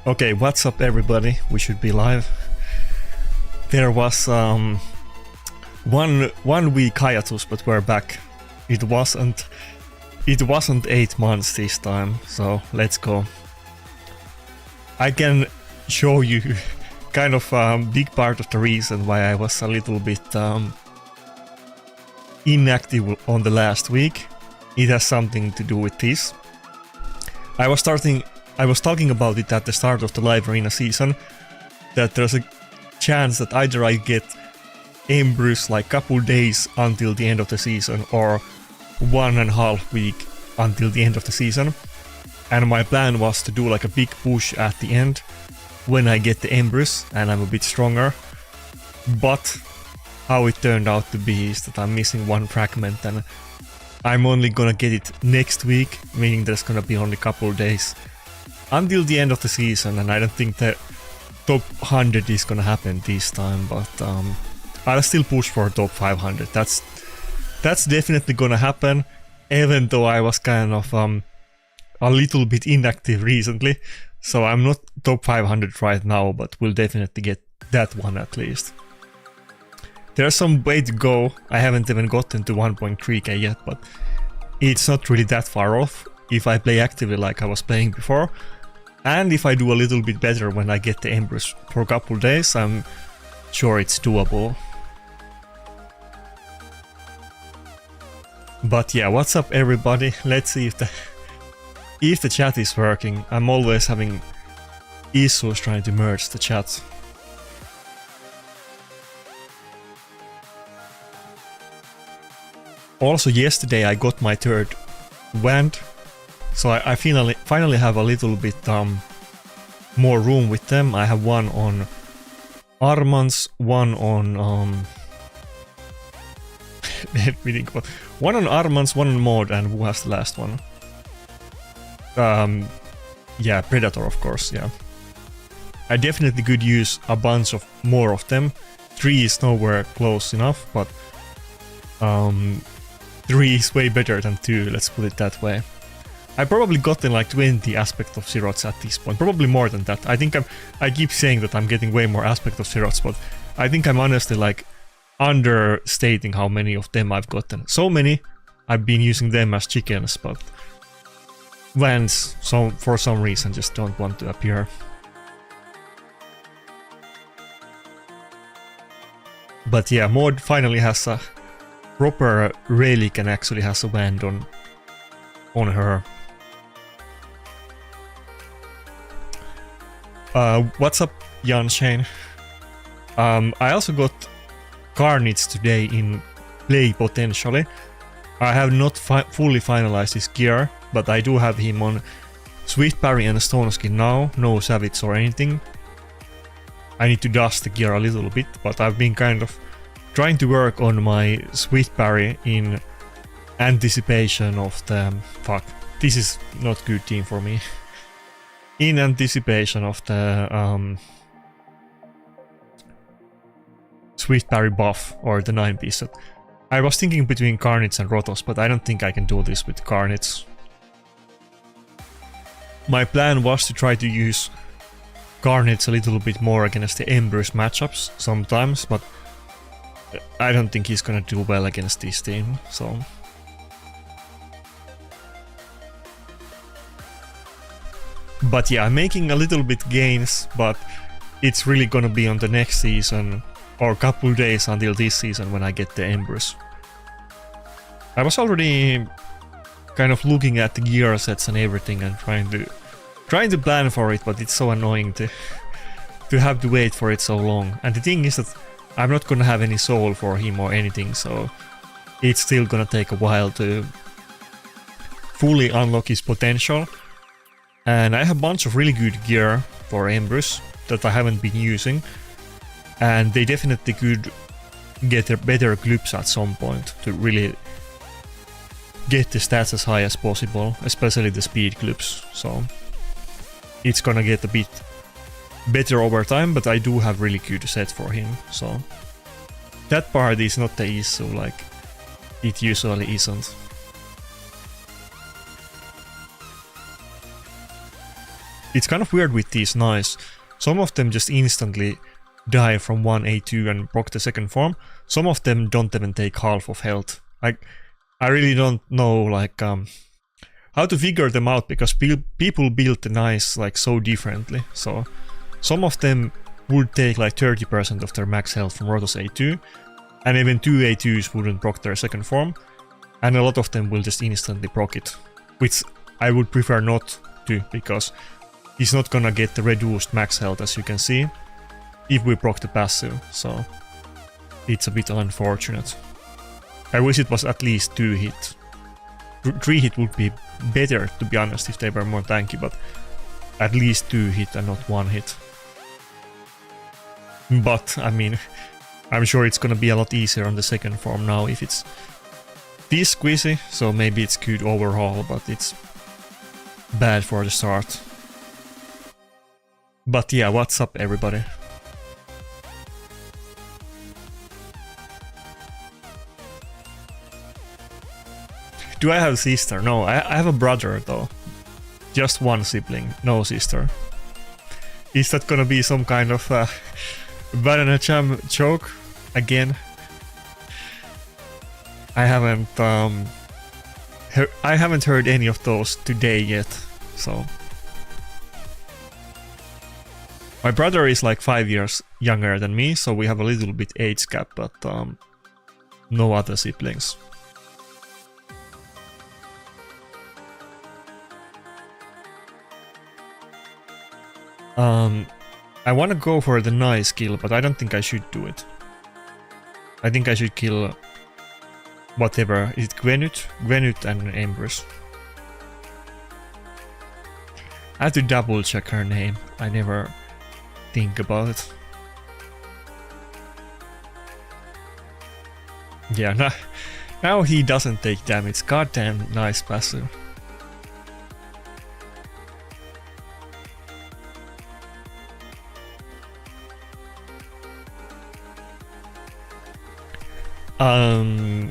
Okay, what's up everybody? We should be live. There was one week hiatus, but we're back. It wasn't 8 months this time, so let's go. I can show you kind of big part of the reason why I was a little bit inactive on the last week. It has something to do with this. I was talking about it at the start of the live arena season, that there's a chance that either I get Embrus like couple days until the end of the season or 1.5 week until the end of the season. And my plan was to do like a big push at the end when I get the Embrus and I'm a bit stronger. But how it turned out to be is that I'm missing one fragment and I'm only gonna get it next week, meaning there's gonna be only a couple of days until the end of the season, and I don't think the top 100 is gonna happen this time, but I'll still push for top 500. That's definitely gonna happen, even though I was kind of a little bit inactive recently, so I'm not top 500 right now, but we'll definitely get that one at least. There's some way to go. I haven't even gotten to 1.3k yet, but it's not really that far off if I play actively like I was playing before. And if I do a little bit better when I get the Embrus for a couple days, I'm sure it's doable. But yeah, what's up everybody? Let's see if the chat is working. I'm always having issues trying to merge the chat. Also yesterday I got my third wand, so I finally have a little bit more room with them. I have one on Armans, one on let me think, one on Armans, one on Mod, and who has the last one? Yeah, Predator of course, yeah. I definitely could use a bunch of more of them. 3 is nowhere close enough, but 3 is way better than 2, let's put it that way. I probably gotten like 20 aspect of zerots at this point, probably more than that. I keep saying that I'm getting way more aspect of zerots, but I think I'm honestly like understating how many of them I've gotten. So many, I've been using them as chickens, but Vans, for some reason, just don't want to appear. But yeah, Mod finally has a proper relic and actually has a wand on her. What's up, Jan Shane? I also got Carnage today in play potentially. I have not fully finalized his gear, but I do have him on Swift Parry and Stone Skin now, no Savage or anything. I need to dust the gear a little bit, but I've been kind of trying to work on my Swift Parry in anticipation of the... Fuck, this is not good team for me. In anticipation of the Swift Parry buff, or the 9-piece set. I was thinking between Carnage and Rotos, but I don't think I can do this with Carnage. My plan was to try to use Carnage a little bit more against the Embrus matchups sometimes, but I don't think he's gonna do well against this team, so... But yeah, I'm making a little bit gains, but it's really gonna be on the next season, or a couple days until this season when I get the Embrus. I was already kind of looking at the gear sets and everything and trying to plan for it, but it's so annoying to have to wait for it so long. And the thing is that I'm not gonna have any soul for him or anything, so it's still gonna take a while to fully unlock his potential. And I have a bunch of really good gear for Embrus that I haven't been using, and they definitely could get a better clips at some point to really get the stats as high as possible, especially the speed clips, so it's gonna get a bit better over time, but I do have really good set for him, so that part is not the issue like it usually isn't. it's kind of weird with these knives. Some of them just instantly die from 1A2 and proc the second form. Some of them don't even take half of health. I really don't know like how to figure them out, because people build the knives like so differently. So some of them would take like 30% of their max health from Rotos A2, and even 2A2s wouldn't proc their second form, and a lot of them will just instantly proc it, which I would prefer not to, because he's not gonna get the reduced max health, as you can see, if we proc the passive, so it's a bit unfortunate. I wish it was at least 2 hit. 3 hit would be better, to be honest, if they were more tanky, but at least 2 hit and not 1 hit. But, I mean, I'm sure it's gonna be a lot easier on the second form now if it's this squeezy, so maybe it's good overall, but it's bad for the start. But yeah, what's up everybody? Do I have a sister? No, I have a brother though. Just one sibling, no sister. Is that gonna be some kind of banana jam joke again? I haven't heard any of those today yet, so. My brother is like 5 years younger than me, so we have a little bit age gap, but no other siblings. I wanna go for the nice kill, but I don't think I should do it. I think I should kill whatever. Is it Gwenut? Gwenut and Empress. I have to double check her name. I never think about it. Yeah, now he doesn't take damage. Goddamn nice passive.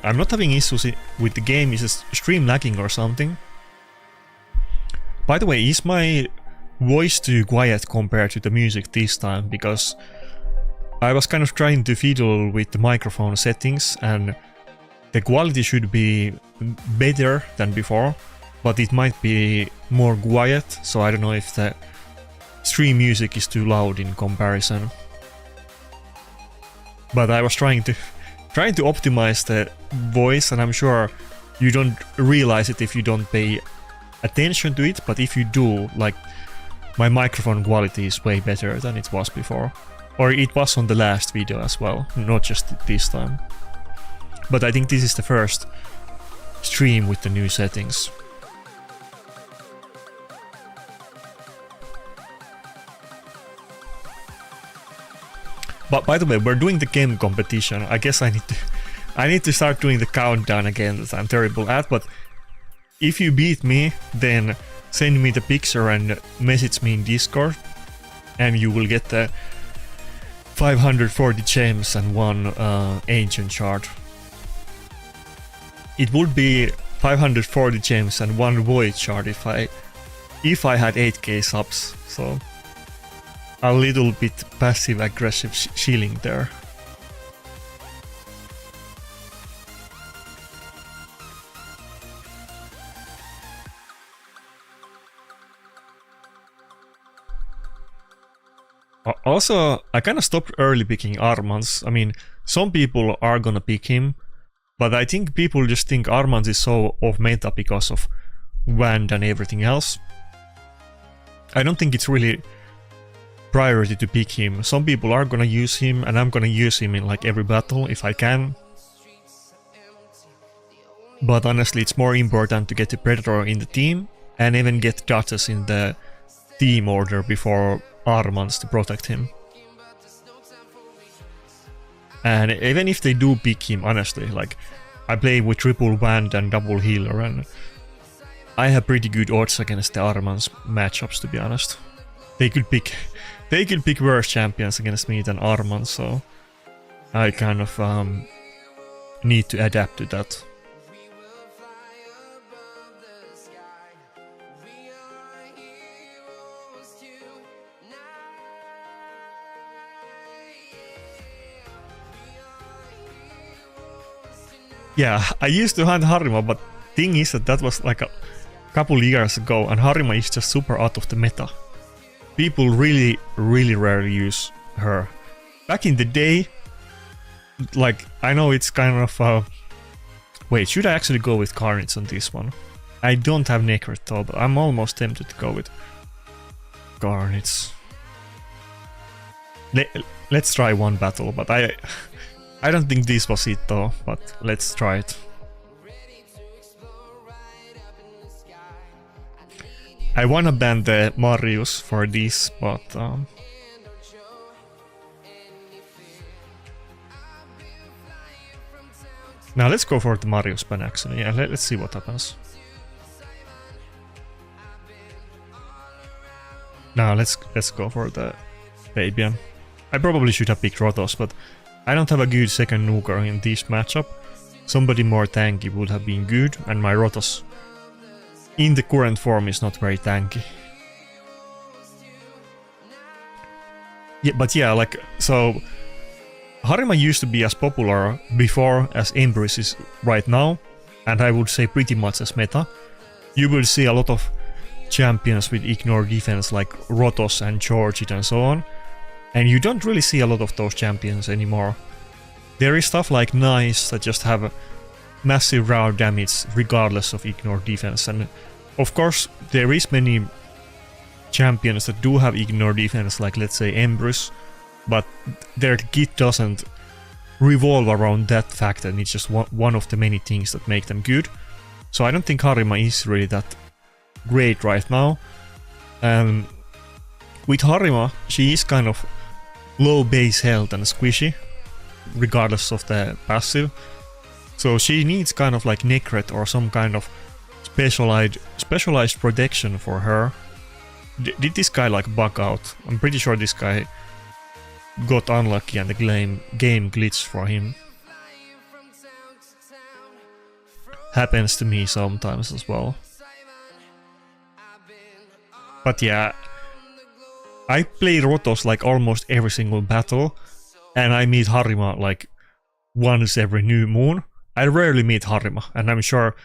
I'm not having issues with the game. Is it stream lagging or something? By the way, is my voice too quiet compared to the music this time? Because I was kind of trying to fiddle with the microphone settings and the quality should be better than before, but it might be more quiet, so I don't know if the stream music is too loud in comparison. But I was trying to optimize the voice, and I'm sure you don't realize it if you don't pay attention to it, but if you do, like, my microphone quality is way better than it was before. Or it was on the last video as well, not just this time. But I think this is the first stream with the new settings. But by the way, we're doing the game competition. I guess I need to start doing the countdown again that I'm terrible at, but if you beat me, then send me the picture and message me in Discord, and you will get the 540 gems and 1 ancient shard. It would be 540 gems and 1 void shard if I had 8k subs, so a little bit passive-aggressive shilling there. Also, I kinda stopped early picking Armans. I mean, some people are gonna pick him, but I think people just think Armans is so off meta because of Wand and everything else. I don't think it's really priority to pick him. Some people are gonna use him, and I'm gonna use him in like every battle if I can. But honestly, it's more important to get the Predator in the team and even get Duchess in the team order before Armans to protect him. And even if they do pick him, honestly, like, I play with triple Wand and double healer, and I have pretty good odds against the Armans matchups, to be honest. They could pick worse champions against me than Armans, so I kind of need to adapt to that. Yeah, I used to hunt Harima, but thing is that was like a couple years ago, and Harima is just super out of the meta. People really rarely use her. Back in the day, like, I know it's kind of wait, should I actually go with Carnage on this one? I don't have Necret though, but I'm almost tempted to go with Carnage. Let's try one battle, but I don't think this was it though, but let's try it. I wanna ban the Marius for this, but now let's go for the Marius ban actually. Yeah, let's see what happens. Now let's go for the Fabian. I probably should have picked Rotos, but I don't have a good second nuker in this matchup. Somebody more tanky would have been good, and my Rotos in the current form is not very tanky. Yeah, but yeah, like, so Harima used to be as popular before as Empress is right now, and I would say pretty much as meta. You will see a lot of champions with ignore defense like Rotos and Georgid and so on, and you don't really see a lot of those champions anymore. There is stuff like Nice that just have massive raw damage regardless of ignore defense, and of course there is many champions that do have ignore defense, like let's say Empress, but their kit doesn't revolve around that fact, and it's just one of the many things that make them good. So I don't think Harima is really that great right now. With Harima, she is kind of low base health and squishy, regardless of the passive. So she needs kind of like Necret or some kind of specialized protection for her. Did this guy like bug out? I'm pretty sure this guy got unlucky and the game glitched for him. Happens to me sometimes as well. But yeah, I play Rotos like almost every single battle, and I meet Harima like once every new moon. I rarely meet Harima, and I'm sure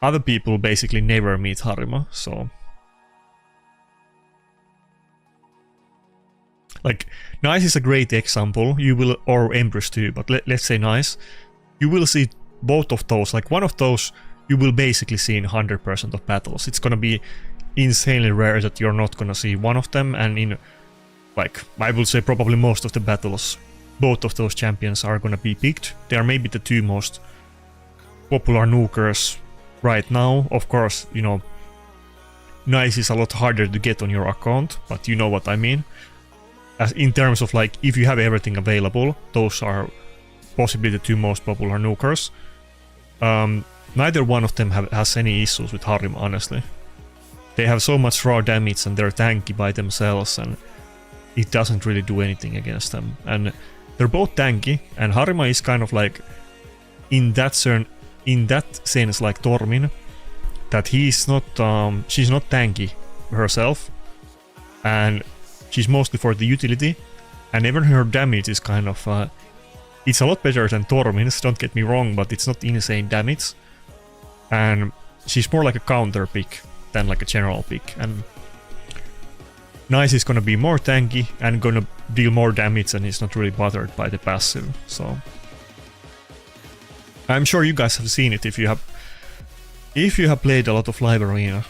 other people basically never meet Harima, so... Like, Nice is a great example, you will, or Empress too, but let's say Nice. You will see both of those, like one of those you will basically see in 100% of battles. It's gonna be insanely rare that you're not gonna see one of them, and in, like, I would say probably most of the battles, both of those champions are gonna be picked. They are maybe the two most popular nukers right now. Of course, you know, Nice is a lot harder to get on your account, but you know what I mean. As in terms of like, if you have everything available, those are possibly the two most popular nukers. Neither one of them has any issues with Harima, honestly. They have so much raw damage and they're tanky by themselves, and it doesn't really do anything against them. And they're both tanky, and Harima is kind of like, in that sense, like Tormin, that he's not, she's not tanky herself, and she's mostly for the utility, and even her damage is kind of, it's a lot better than Tormin's, don't get me wrong, but it's not insane damage, and she's more like a counter pick than like a general pick, and Nice is gonna be more tanky and gonna deal more damage, and he's not really bothered by the passive, so... I'm sure you guys have seen it if you have played a lot of Live Arena.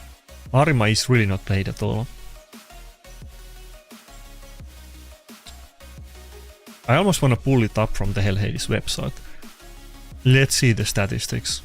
Harima is really not played at all. I almost want to pull it up from the Hell Hades website. Let's see the statistics.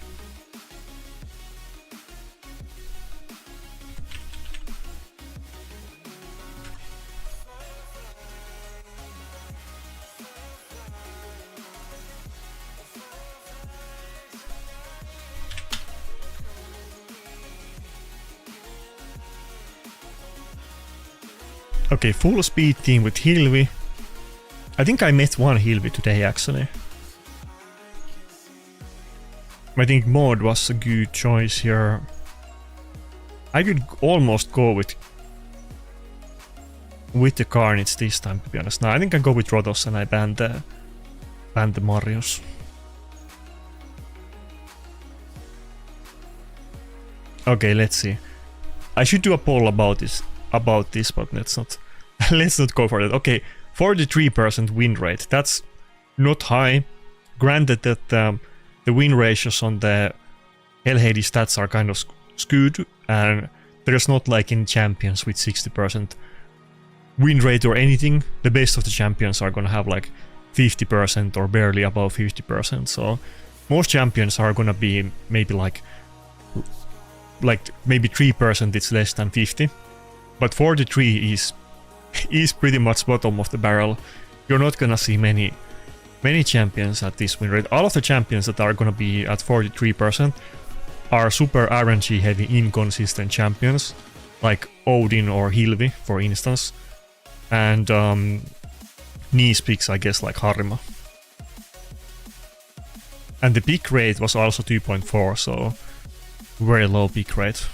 Okay, full speed team with Hilvi. I think I met one Hilvi today actually. I think Mod was a good choice here. I could almost go with the Carnage this time, to be honest. No, I think I go with Rotos and I ban the Marius. Okay, let's see. I should do a poll about this, but let's not let's not go for that. Okay, 43% win rate. That's not high. Granted that the win ratios on the Hell Hades stats are kind of skewed, and there's not like in champions with 60% win rate or anything. The best of the champions are gonna have like 50% or barely above 50%. So most champions are gonna be maybe like maybe 3% it's less than 50. But 43 is pretty much bottom of the barrel. You're not gonna see many champions at this win rate. All of the champions that are gonna be at 43% are super RNG heavy inconsistent champions, like Odin or Hilvi, for instance. And niche picks, I guess, like Harima. And the pick rate was also 2.4, so very low pick rate.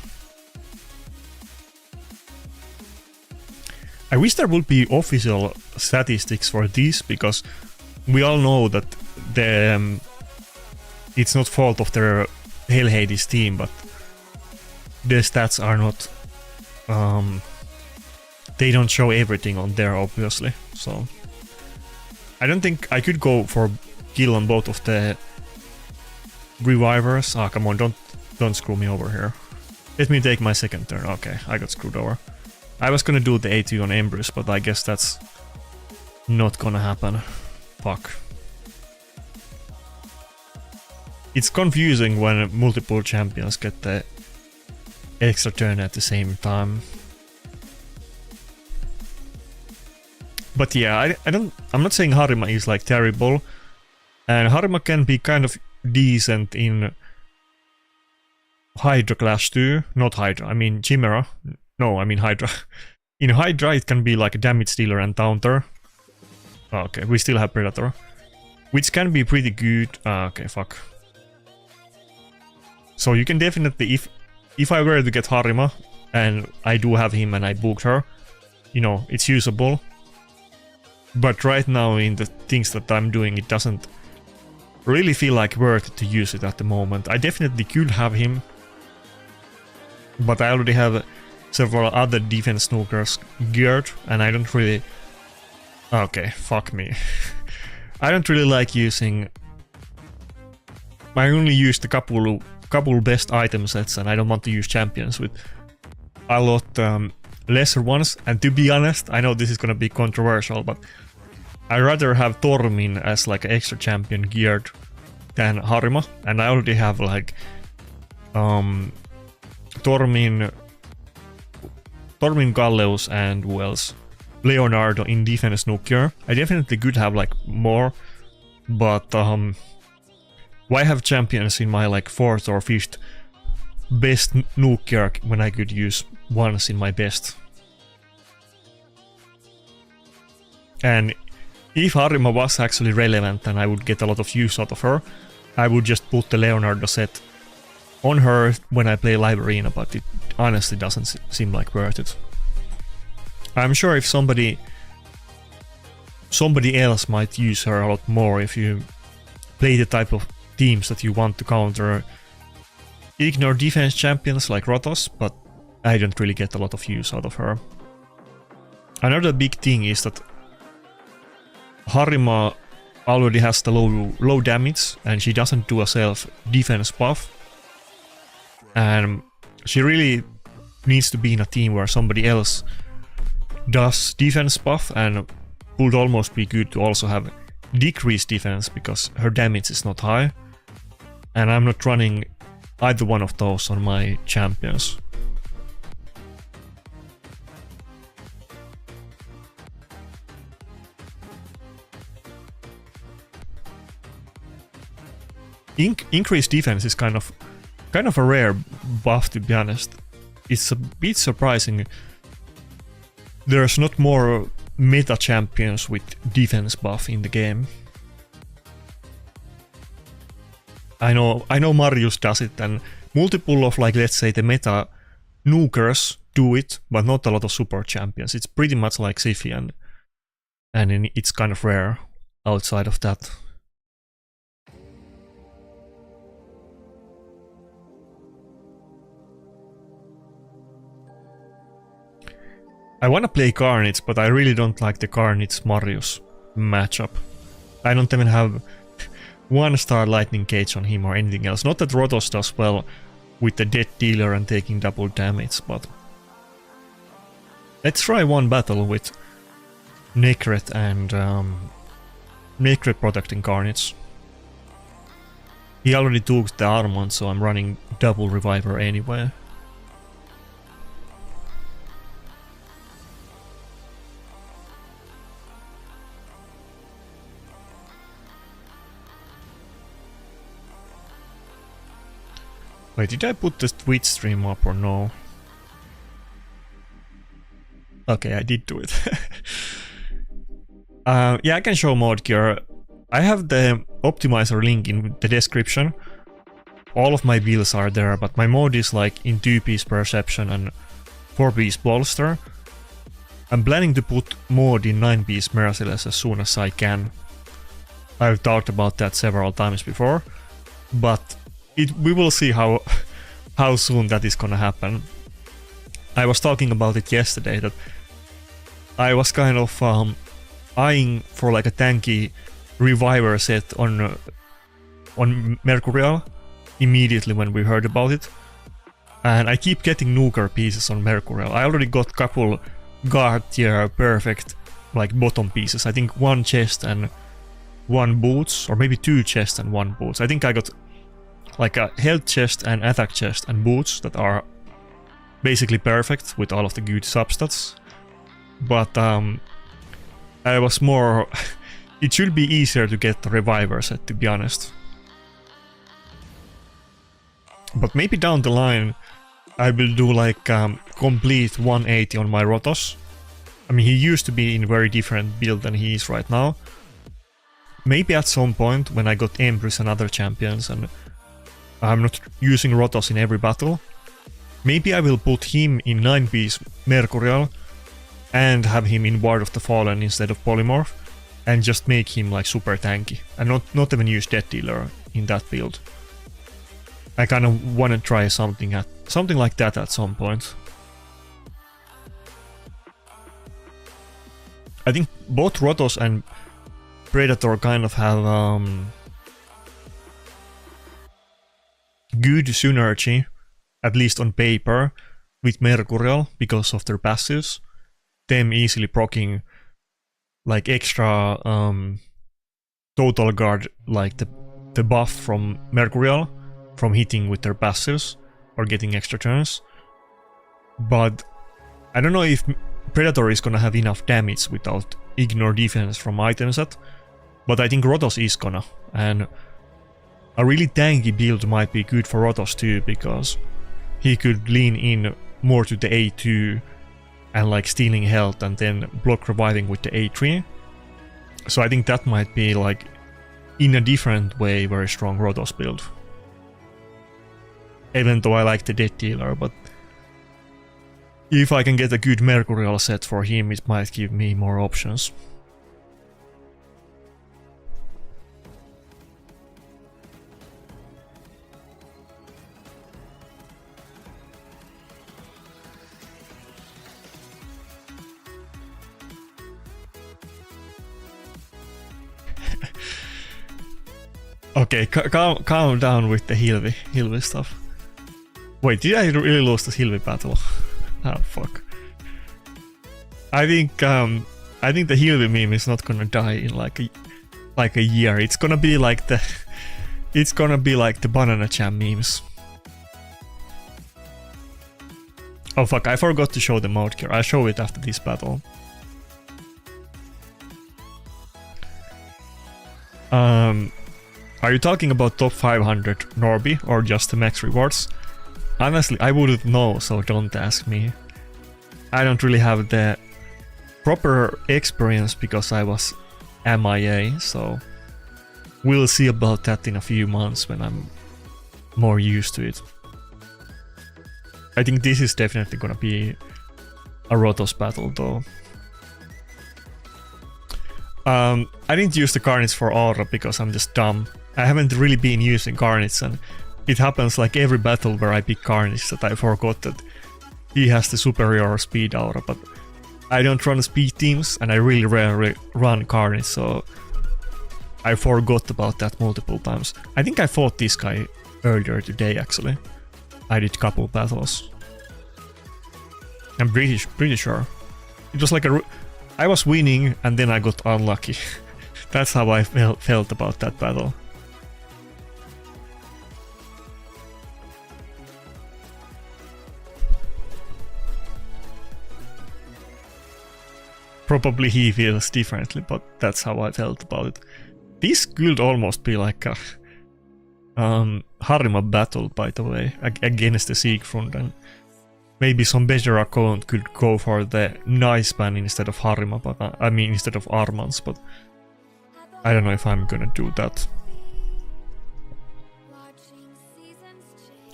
I wish there would be official statistics for this, because we all know that it's not fault of their Hell Hades team, but the stats are not they don't show everything on there, obviously. So I don't think I could go for kill on both of the revivers. Ah, come on, don't screw me over here. Let me take my second turn. Okay, I got screwed over. I was gonna do the A2 on Embrus, but I guess that's not gonna happen. Fuck. It's confusing when multiple champions get the extra turn at the same time. But yeah, I'm not saying Harima is like terrible, and Harima can be kind of decent in Hydra class too. Not Hydra, I mean Chimera. No, I mean Hydra. In Hydra it can be like a damage dealer and counter. Okay, we still have Predator, which can be pretty good. Okay, fuck. So you can definitely, if I were to get Harima, and I do have him and I booked her, you know, it's usable. But right now in the things that I'm doing, it doesn't really feel like worth to use it at the moment. I definitely could have him, but I already have several other defense snookers geared, and I don't really... Okay, fuck me. I don't really like using... I only used a couple best item sets, and I don't want to use champions with a lot lesser ones. And to be honest, I know this is gonna be controversial, but I'd rather have Tormin as like an extra champion geared than Harima, and I already have like Tormin, Galleus, and who else? Leonardo in defense nuclear. I definitely could have like more, but why have champions in my like 4th or 5th best nuclear when I could use ones in my best? And if Harima was actually relevant and I would get a lot of use out of her, I would just put the Leonardo set on her when I play live arena, but it honestly doesn't seem like worth it. I'm sure if somebody else might use her a lot more if you play the type of teams that you want to counter ignore defense champions like Rotos, but I don't really get a lot of use out of her. Another big thing is that Harima already has the low damage, and she doesn't do a self defense buff, and she really needs to be in a team where somebody else does defense buff, and would almost be good to also have decreased defense because her damage is not high, and I'm not running either one of those on my champions. Increased defense is kind of a rare buff, to be honest. It's a bit surprising. There's not more meta champions with defense buff in the game. I know Marius does it, and multiple of, like, let's say the meta nukers do it, but not a lot of support champions. It's pretty much like Siphi, and it's kind of rare outside of that. I wanna play Carnage, but I really don't like the Carnage Marius matchup. I don't even have 1-star Lightning Cage on him or anything else. Not that Rotos does well with the Death Dealer and taking double damage, but let's try one battle with Nakarada and Nakarada protecting Carnage. He already took the Armand, so I'm running double Reviver anyway. Wait, did I put the Twitch stream up or no? Okay, I did do it. Yeah, I can show mod gear. I have the optimizer link in the description. All of my builds are there, but my mod is like in 2-piece Perception and 4-piece Bolster. I'm planning to put mod in 9-piece Merciless as soon as I can. I've talked about that several times before, but we will see how soon that is gonna happen. I was talking about it yesterday that I was kind of eyeing for like a tanky Reviver set on Mercurial immediately when we heard about it, and I keep getting nuker pieces on Mercurial. I already got couple guard tier perfect like bottom pieces. I think 1 chest and 1 boots, or maybe 2 chests and 1 boots. I think I got like a health chest and attack chest and boots that are basically perfect with all of the good substats. But I was more... it should be easier to get the Reviver set, to be honest. But maybe down the line I will do like complete 180 on my Rotos. I mean, he used to be in a very different build than he is right now. Maybe at some point when I got Empress and other champions and I'm not using Rotos in every battle, maybe I will put him in 9-piece Mercurial and have him in Ward of the Fallen instead of Polymorph, and just make him like super tanky and not even use Death Dealer in that build. I kind of want to try something like that at some point. I think both Rotos and Predator kind of have good synergy, at least on paper, with Mercurial because of their passives. Them easily proccing like extra total guard, like the buff from Mercurial from hitting with their passives or getting extra turns. But I don't know if Predator is gonna have enough damage without ignore defense from item set, but I think Rotos is gonna, and a really tanky build might be good for Rotos too, because he could lean in more to the A2 and like stealing health and then block reviving with the A3. So I think that might be like in a different way very strong Rotos build. Even though I like the Death Dealer, but if I can get a good Mercurial set for him, it might give me more options. Okay, calm down with the Hilvi stuff. Wait, did I really lose the Hilvi battle? Oh fuck. I think the Hilvi meme is not gonna die in like a year. It's gonna be like the Banana Jam memes. Oh fuck, I forgot to show the mode gear. I'll show it after this battle. Are you talking about top 500 Norby or just the max rewards? Honestly, I wouldn't know, so don't ask me. I don't really have the proper experience because I was MIA, so we'll see about that in a few months when I'm more used to it. I think this is definitely gonna be a Rotos battle though. I didn't use the Carnage for Aura because I'm just dumb. I haven't really been using Carnage, and it happens like every battle where I pick Carnage that I forgot that he has the superior speed aura, but I don't run speed teams, and I really rarely run carnage, so I forgot about that multiple times. I think I fought this guy earlier today, actually. I did couple battles. I'm pretty sure. It was like I was winning, and then I got unlucky. That's how I felt about that battle. Probably he feels differently, but that's how I felt about it. This could almost be like a Harima battle, by the way, against the Siegfried, and maybe some better account could go for the nice ban instead of Harima, but I mean instead of Armans, but I don't know if I'm gonna do that.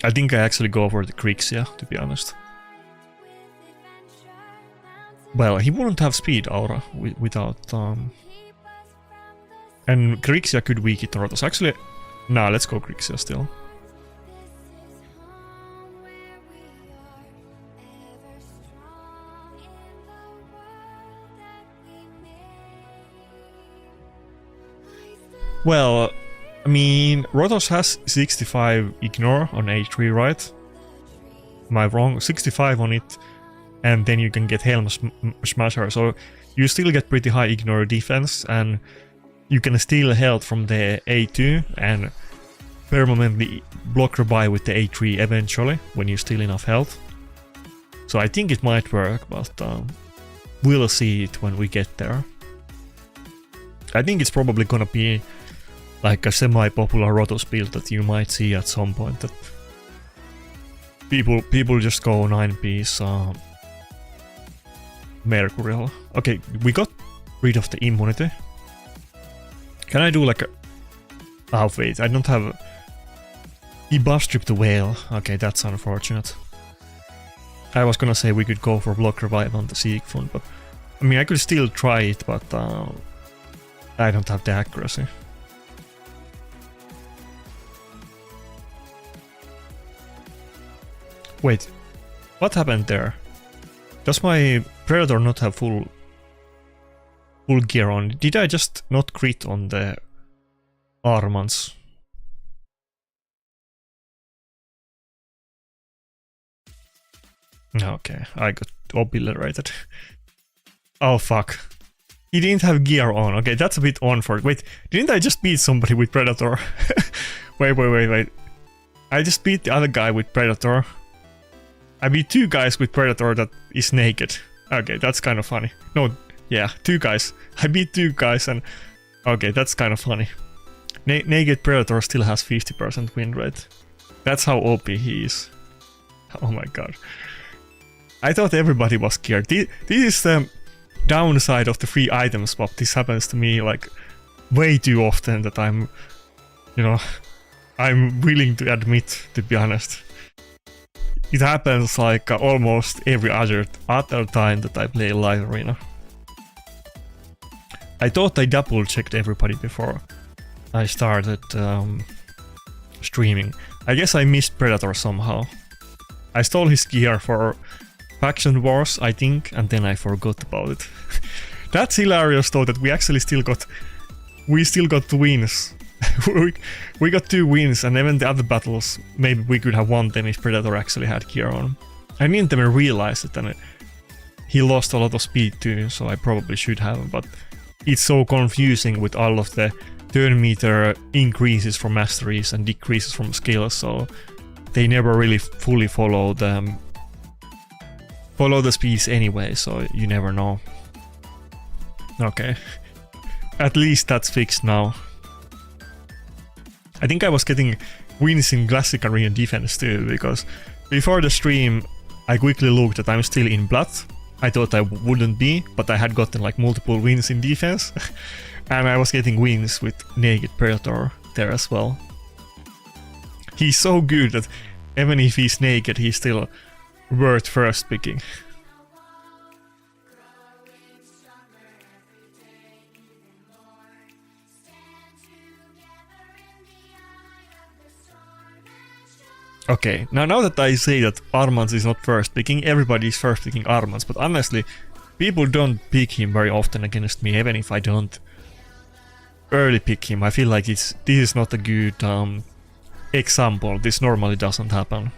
I think I actually go for the Grixia, to be honest. Well, he wouldn't have speed aura without... And Grixia could weaken Rotos. Actually, nah, let's go Grixia still. Well, I mean, Rotos has 65 ignore on H3, right? Am I wrong? 65 on it. And then you can get Helm Smasher, so you still get pretty high ignore defense, and you can steal health from the A2 and permanently block rebuy with the A3 eventually, when you steal enough health. So I think it might work, but we'll see it when we get there. I think it's probably gonna be like a semi-popular Rotos build that you might see at some point, that people just go 9-piece Mercurial. Okay, we got rid of the immunity. Can I do like a... Oh wait, I don't have... He buff stripped the whale. Okay, that's unfortunate. I was gonna say we could go for block revive on the Siegfried, but... I mean, I could still try it, but I don't have the accuracy. Wait, what happened there? Does my Predator not have full gear on? Did I just not crit on the Armans? Okay, I got obliterated. Oh fuck. He didn't have gear on. Okay, that's a bit unfortunate. Wait, didn't I just beat somebody with Predator? Wait. I just beat the other guy with Predator. I beat two guys with Predator that is naked. Okay, that's kind of funny. No, yeah, two guys. I beat two guys and... Okay, that's kind of funny. Naked Predator still has 50% win rate. That's how OP he is. Oh my god. I thought everybody was geared. This is the downside of the free item swap. This happens to me like way too often that I'm... You know... I'm willing to admit, to be honest. It happens like almost every other time that I play live arena. I thought I double checked everybody before I started streaming. I guess I missed Predator somehow. I stole his gear for Faction Wars, I think, and then I forgot about it. That's hilarious though, that we actually still got wins. we got 2 wins, and even the other battles, maybe we could have won them if Predator actually had gear on. I didn't even realize it, and he lost a lot of speed too, so I probably should have, but it's so confusing with all of the turn meter increases from masteries and decreases from skills, so they never really fully follow the speeds anyway, so you never know. Okay. At least that's fixed now. I think I was getting wins in Classic Arena defense too, because before the stream I quickly looked that I'm still in blood. I thought I wouldn't be, but I had gotten like multiple wins in defense. And I was getting wins with Naked Predator there as well. He's so good that even if he's naked, he's still worth first picking. Okay, now that I say that Armans is not first picking, everybody is first picking Armans, but honestly, people don't pick him very often against me, even if I don't early pick him. I feel like this is not a good example. This normally doesn't happen.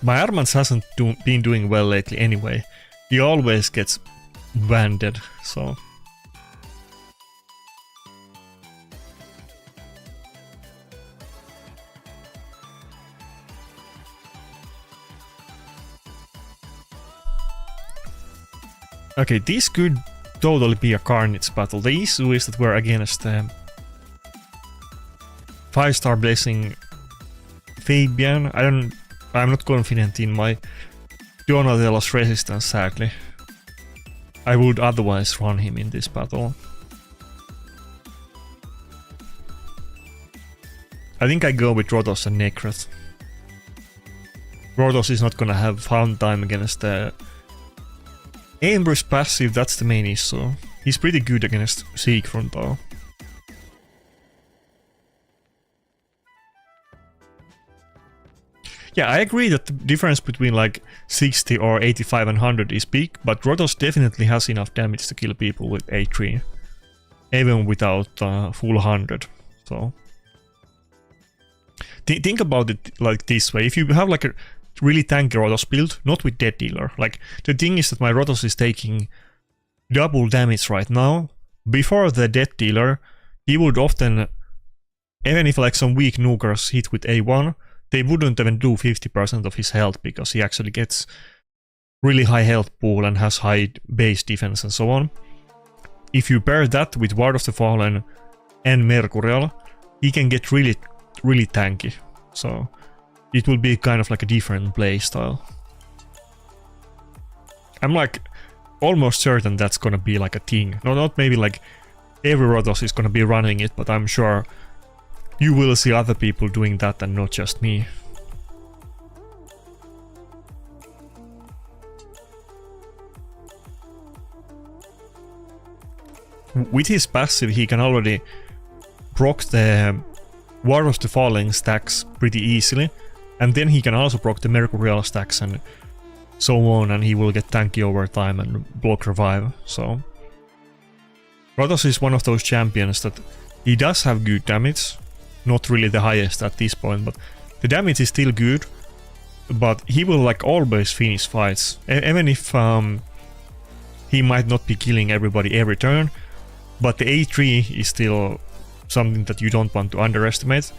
My Armans hasn't been doing well lately anyway. He always gets banded, so... Okay, this could totally be a Carnage battle. The issue is that we're against 5-star Blessing Fabian. I'm not confident in my Donatello's resistance, sadly. I would otherwise run him in this battle. I think I go with Rotos and Necret. Rotos is not gonna have fun time against the Amber's passive, that's the main issue. He's pretty good against Siegfried though. Yeah, I agree that the difference between like 60 or 85 and 100 is big, but Rotos definitely has enough damage to kill people with A3. Even without full 100, so... Think about it like this way, if you have like a really tanky Rotos build, not with Death Dealer. Like, the thing is that my Rotos is taking double damage right now. Before the Death Dealer, he would often, even if like some weak nukers hit with A1, they wouldn't even do 50% of his health because he actually gets really high health pool and has high base defense and so on. If you pair that with Ward of the Fallen and Mercurial, he can get really tanky. So it will be kind of like a different playstyle. I'm like almost certain that's gonna be like a thing. No, not maybe like every Rotos is gonna be running it, but I'm sure you will see other people doing that and not just me. With his passive he can already proc the War of the Falling stacks pretty easily, and then he can also proc the Mercurial stacks and so on, and he will get tanky over time and block revive, so... Rotos is one of those champions that he does have good damage, not really the highest at this point, but the damage is still good, but he will like always finish fights, even if he might not be killing everybody every turn, but the A3 is still something that you don't want to underestimate,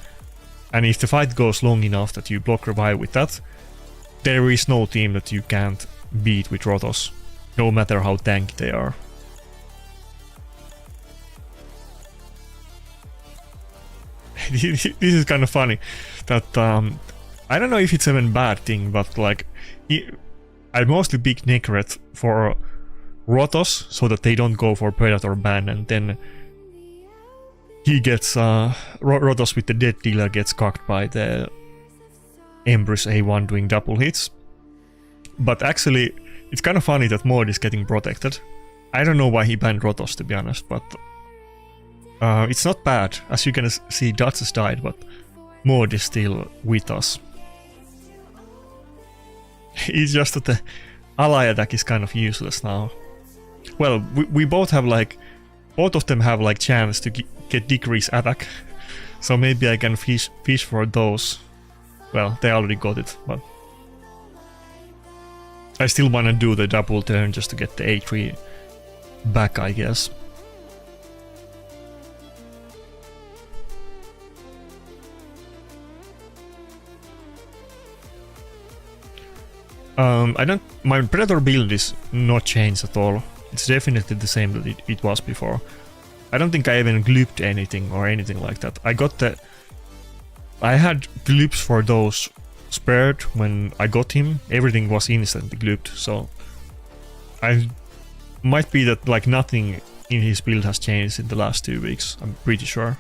and if the fight goes long enough that you block revive with that, there is no team that you can't beat with Rotos, no matter how tanky they are. This is kind of funny, that I don't know if it's even a bad thing, but like, I mostly pick Necret for Rotos, so that they don't go for Predator ban, and then he gets, Rotos with the Death Dealer gets cocked by the Empress A1 doing double hits. But actually, it's kind of funny that Monody is getting protected. I don't know why he banned Rotos, to be honest, but it's not bad. As you can see, Dutch has died, but Monody is still with us. It's just that the ally attack is kind of useless now. Well, we both have like, both of them have like chance to get decrease attack, so maybe I can fish for those. Well, they already got it, but I still want to do the double turn just to get the A3 back, I guess. My Predator build is not changed at all. It's definitely the same that it was before. I don't think I even glooped anything or anything like that. I had gloops for those spared when I got him. Everything was instantly glooped, so I might be that like nothing in his build has changed in the last 2 weeks. I'm pretty sure.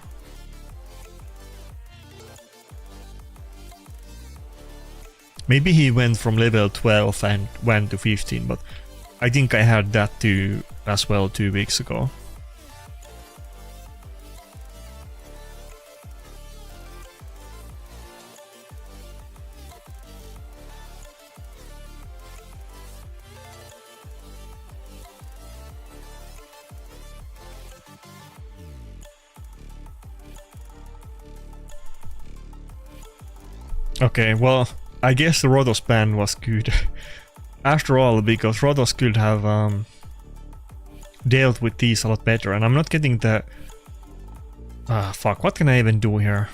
Maybe he went from level 12 and went to 15, but I think I had that too as well 2 weeks ago. Okay, well, I guess the Rotos ban was good. After all, because Rotos could have dealt with these a lot better, and I'm not getting the... Ah, fuck, what can I even do here?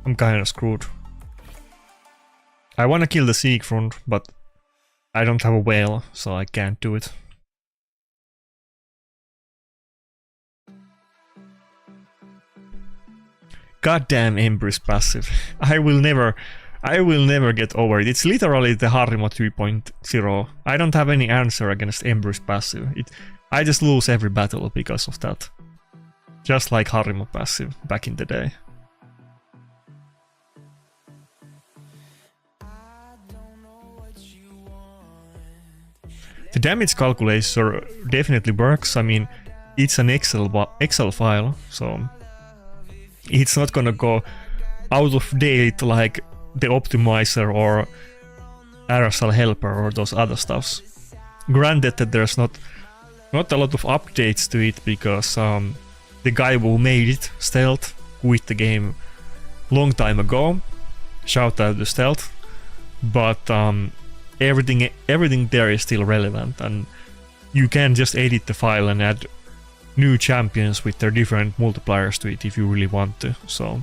I'm kinda screwed. I wanna kill the Siegfried, but I don't have a whale, so I can't do it. Goddamn Embrace passive. I will never get over it. It's literally the Harimo 2.0. I don't have any answer against Embrace passive. I just lose every battle because of that. Just like Harimo passive back in the day. The damage calculator definitely works. I mean, it's an Excel file, so it's not gonna go out of date like the optimizer or RSL helper or those other stuffs. Granted that there's not a lot of updates to it because the guy who made it, Stealth, quit the game long time ago. Shout out to Stealth, but everything there is still relevant, and you can just edit the file and add new champions with their different multipliers to it if you really want to, so...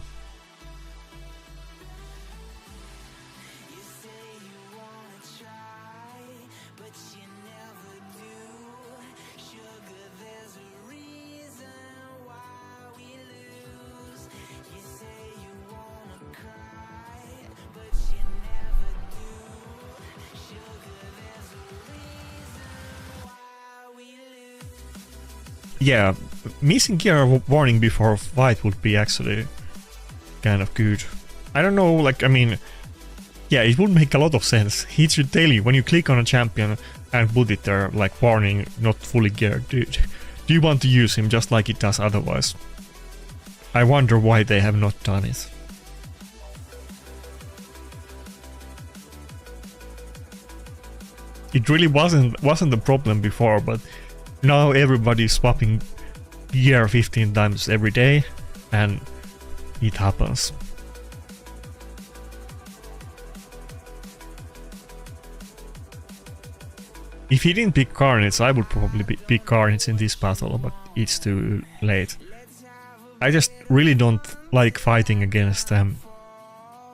Yeah, missing gear warning before fight would be actually kind of good. I don't know, like, I mean, yeah, it would make a lot of sense. It should tell you when you click on a champion and put it there, like, warning, not fully geared, dude. Do you want to use him just like it does otherwise? I wonder why they have not done it. It really wasn't a problem before, but now everybody's swapping gear 15 times every day, and it happens. If he didn't pick Carnage, I would probably pick Carnage in this battle, but it's too late. I just really don't like fighting against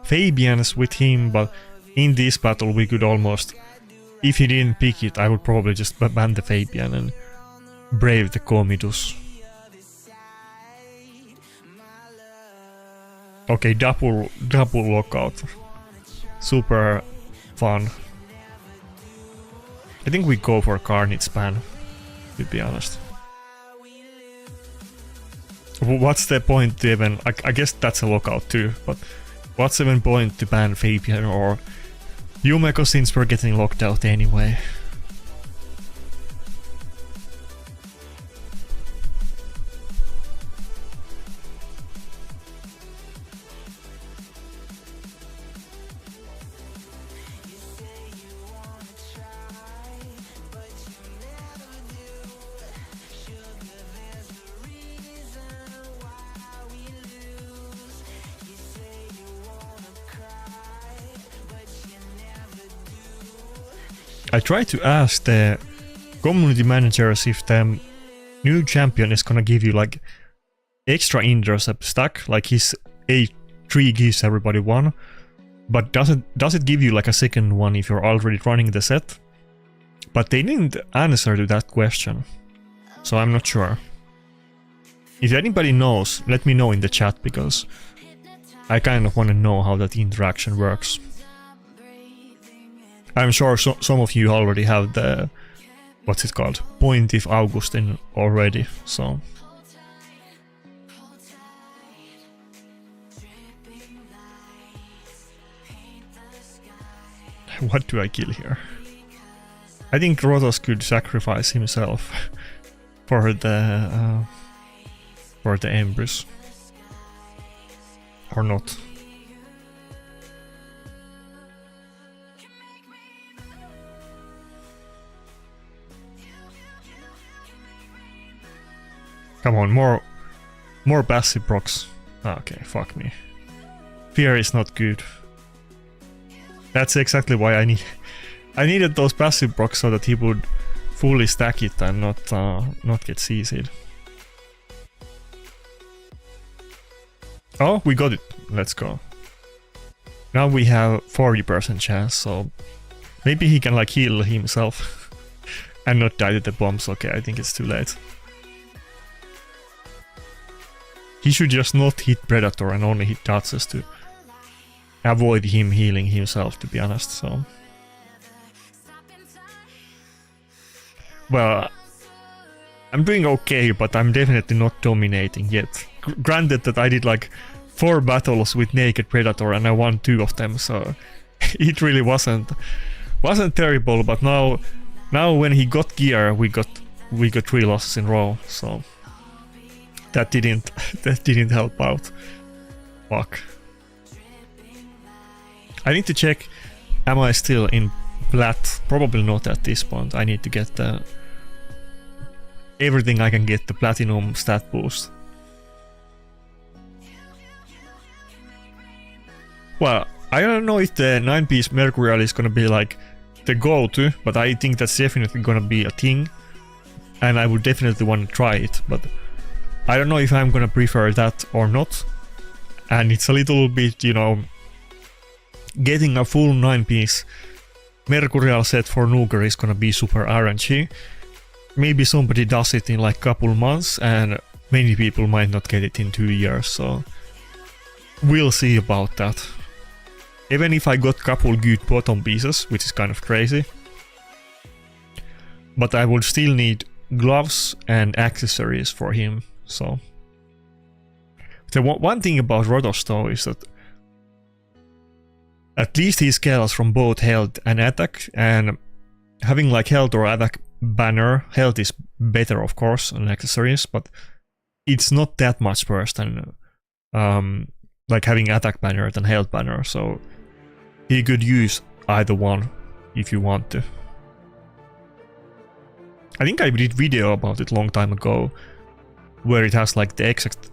Fabians with him, but in this battle we could almost... If he didn't pick it, I would probably just ban the Fabian and brave the Comidus. Okay, double lockout. Super fun. I think we go for Carnage ban, to be honest. What's the point to even... I guess that's a lockout too, but what's even point to ban Fabian or Yumeko since we're getting locked out anyway? I tried to ask the community managers if the new champion is gonna give you like extra intercept stack, like his A3 gives everybody one, but does it give you like a second one if you're already running the set? But they didn't answer to that question, so I'm not sure. If anybody knows, let me know in the chat, because I kind of want to know how that interaction works. I'm sure some of you already have the, what's it called, Point if Augustin already, so... What do I kill here? I think Rotos could sacrifice himself for the Empress. Or not. Come on, more passive procs. Okay, fuck me. Fear is not good. That's exactly why I needed those passive procs so that he would fully stack it and not get CC'd. Oh, we got it. Let's go. Now we have 40% chance, so maybe he can like heal himself and not die to the bombs. Okay, I think it's too late. He should just not hit Predator and only hit dodges to avoid him healing himself, to be honest, so... Well, I'm doing okay, but I'm definitely not dominating yet. Granted that I did like 4 battles with Naked Predator and I won 2 of them, so it really wasn't terrible, but now when he got gear, we got 3 losses in a row, so that didn't help out. Fuck. I need to check, am I still in plat? Probably not at this point. I need to get everything I can get the platinum stat boost. Well, I don't know if the 9-piece Mercurial is gonna be like the go-to, but I think that's definitely gonna be a thing. And I would definitely want to try it, but I don't know if I'm gonna prefer that or not. And it's a little bit, you know, getting a full 9-piece Mercurial set for Nuker is gonna be super RNG. Maybe somebody does it in like couple months and many people might not get it in 2 years, so we'll see about that. Even if I got couple good bottom pieces, which is kind of crazy. But I would still need gloves and accessories for him, so... The one thing about Rotos though is that at least he scales from both health and attack, and having like health or attack banner, health is better of course on accessories, but it's not that much worse than like having attack banner than health banner, so he could use either one if you want to. I think I did video about it long time ago, where it has like the exact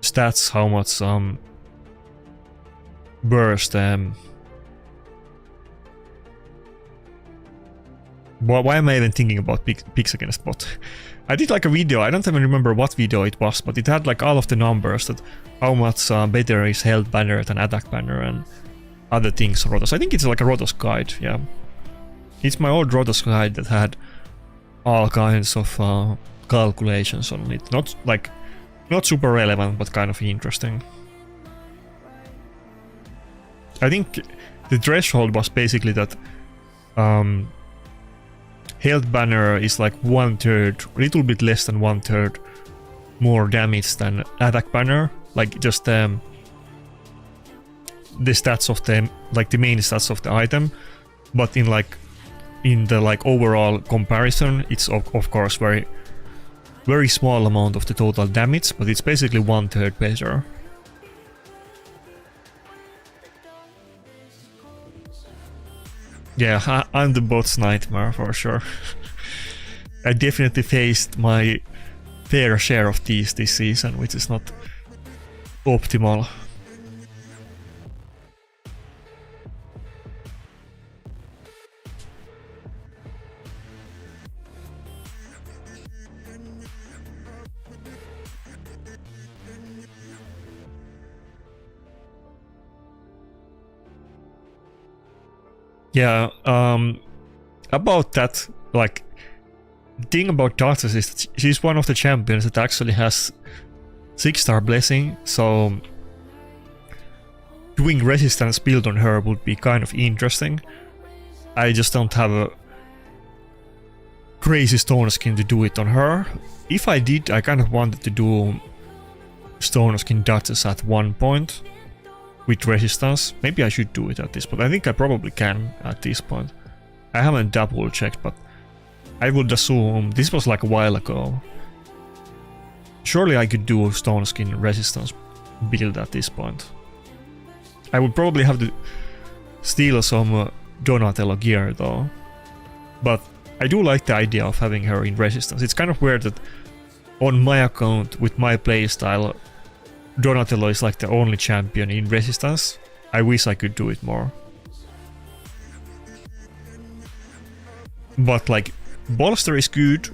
stats, how much burst why am I even thinking about picks against bot? I did like a video, I don't even remember what video it was, but it had like all of the numbers that how much better is health banner than attack banner and other things Rotos. I think it's like a Rotos guide, yeah. It's my old Rotos guide that had all kinds of calculations on it. Not super relevant, but kind of interesting. I think the threshold was basically that health banner is like 1/3, a little bit less than 1/3 more damage than attack banner. Like just the stats of the the main stats of the item, but in the overall comparison, it's of course very small amount of the total damage, but it's basically 1/3 better. Yeah, I'm the bot's nightmare for sure. I definitely faced my fair share of these this season, which is not optimal. Yeah, about that, like, the thing about Darkness is that she's one of the champions that actually has 6-star blessing, so doing resistance build on her would be kind of interesting. I just don't have a crazy stone skin to do it on her. If I did, I kind of wanted to do stone skin Duchess at one point with resistance. Maybe I should do it at this point. I think I probably can at this point. I haven't double checked, but I would assume this was like a while ago. Surely I could do stone skin resistance build at this point. I would probably have to steal some Donatello gear though. But I do like the idea of having her in resistance. It's kind of weird that on my account with my playstyle, Donatello is like the only champion in resistance. I wish I could do it more. But like, Bolster is good,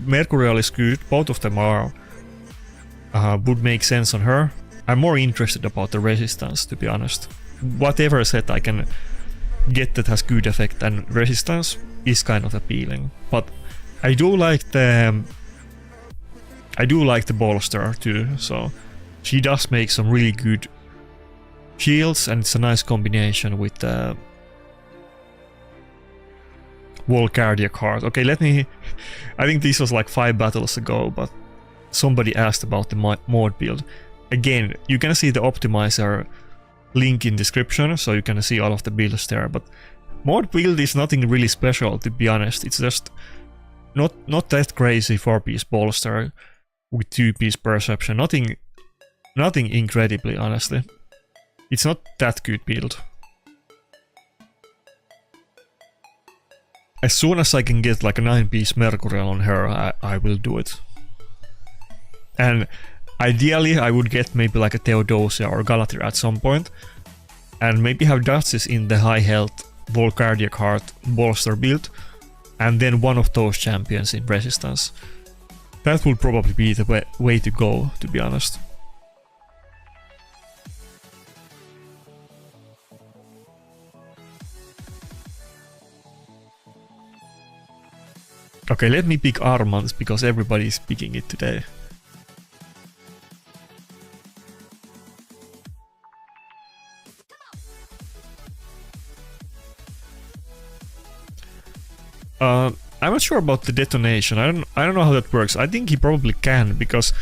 Mercurial is good, both of them are would make sense on her. I'm more interested about the resistance, to be honest. Whatever set I can get that has good effect and resistance is kind of appealing. But I do like the Bolster too, so she does make some really good shields, and it's a nice combination with the Volcardia card. Okay, let me... I think this was like 5 battles ago, but somebody asked about the mod build. Again, you can see the optimizer link in description, so you can see all of the builds there, but mod build is nothing really special, to be honest. It's just not that crazy 4-piece Bolster with 2-piece Perception. Nothing incredibly, honestly. It's not that good build. As soon as I can get like a 9-piece Mercurial on her, I will do it. And ideally I would get maybe like a Theodosia or Galatea at some point, and maybe have Duchess in the high health Volcardia card Bolster build, and then one of those champions in resistance. That would probably be the way to go, to be honest. Okay, let me pick Armand because everybody's picking it today. I'm not sure about the detonation. I don't know how that works. I think he probably can, because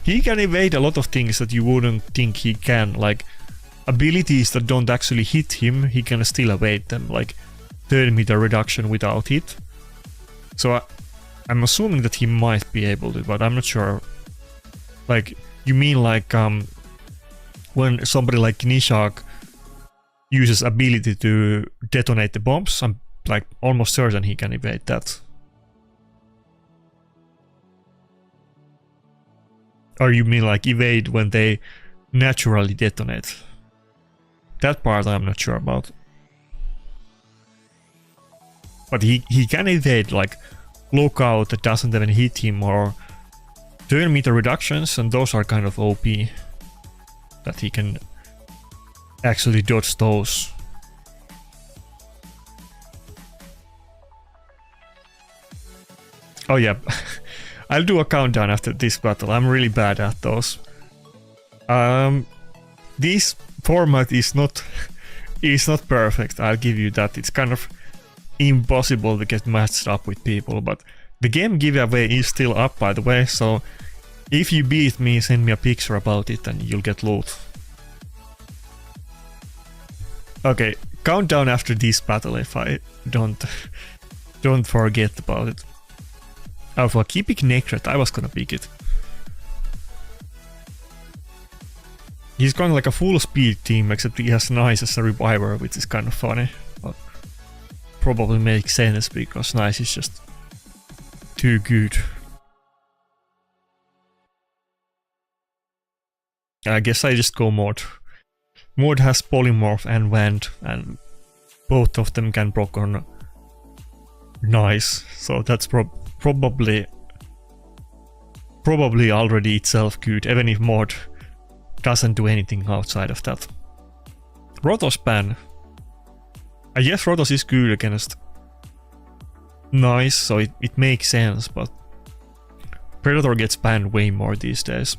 he can evade a lot of things that you wouldn't think he can, like abilities that don't actually hit him, he can still evade them, like 30-meter reduction without hit. So I'm assuming that he might be able to, but I'm not sure. Like, you mean like when somebody like Nishak uses ability to detonate the bombs? I'm like almost certain he can evade that. Or you mean like evade when they naturally detonate? That part I'm not sure about. But he can evade like lookout that doesn't even hit him, or 30-meter reductions, and those are kind of OP. That he can actually dodge those. Oh yeah, I'll do a countdown after this battle. I'm really bad at those. This format is not perfect, I'll give you that. It's kind of impossible to get matched up with people, but the game giveaway is still up, by the way, so if you beat me, send me a picture about it and you'll get loot. Okay, countdown after this battle if I don't forget about it. Alpha, keep picking Nakarada, I was gonna pick it. He's going like a full speed team, except he has Nice as a reviver, which is kind of funny. But probably makes sense because Nice is just too good. I guess I just go Mod. Mod has Polymorph and Wand, and both of them can proc on Nice, so that's probably already itself good, even if Mod doesn't do anything outside of that. Rotos ban. I guess Rotos is good against Nice, so it makes sense, but Predator gets banned way more these days.